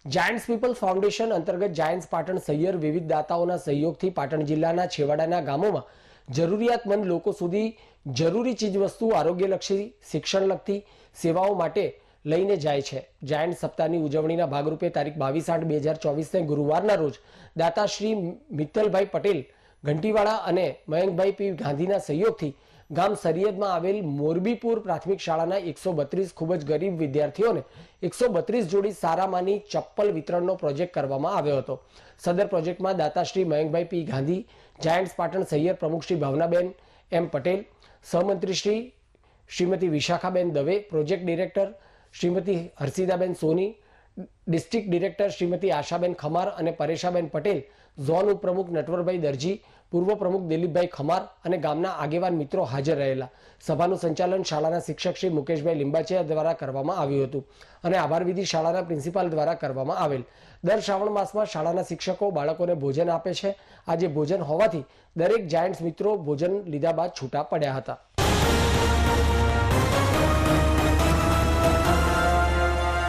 Giants people foundation અંતર્ગત Giants Patan Sahiyar વિવિધ દાતાઓના સહયોગથી પાટણ જિલ્લાના છેવાડાના ગામોમાં જરૂરિયાતમંદ લોકો સુધી જરૂરી ચીજવસ્તુ, આરોગ્યલક્ષી, શિક્ષણલક્ષી સેવાઓ માટે લઈને જાય છે। જાયન્ટ સપ્તાહની ઉજવણીના ભાગરૂપે તારીખ 22/8/2024 ગુરુવારના રોજ દાતા શ્રી મિત્તલભાઈ પટેલ ઘંટીવાળા અને મયંકભાઈ પી ગાંધીના સહયોગથી ગામ સરિયદમાં આવેલ મોરબીપુર પ્રાથમિક શાળાના 132 ખૂબ જ ગરીબ વિદ્યાર્થીઓને 132 જોડી સારામાંની ચપ્પલ વિતરણનો પ્રોજેક્ટ કરવામાં આવ્યો હતો। સદર પ્રોજેક્ટમાં દાતા શ્રી મયંકભાઈ પી ગાંધી, જાયન્ટ્સ પાટણ સહિયર પ્રમુખ શ્રી ભાવનાબેન એમ પટેલ, સહમંત્રી શ્રીમતી વિશાખાબેન દવે, પ્રોજેક્ટ ડિરેક્ટર શ્રીમતી હર્ષિદાબેન સોની, ડિસ્ટ્રિક્ટ ડિરેક્ટર શ્રીમતી આશાબેન ખમાર અને પરેશાબેન પટેલ, ઝોન ઉપપ્રમુખ નટવરભાઈ દરજી, પૂર્વ પ્રમુખ દિલીપભાઈ ખમાર અને ગામના આગેવાન મિત્રો હાજર રહેલા। સભાનું સંચાલન શાળાના શિક્ષક શ્રી મુકેશભાઈ લિંબાચિયા દ્વારા કરવામાં આવ્યું હતું અને આભાર વિધિ શાળાના પ્રિન્સિપાલ દ્વારા કરવામાં આવેલ। દર શ્રાવણ માસમાં શાળાના શિક્ષકો બાળકોને ભોજન આપે છે। આજે ભોજન હોવાથી દરેક જાયન્ટ્સ મિત્રો ભોજન લીધા બાદ છૂટા પડ્યા હતા।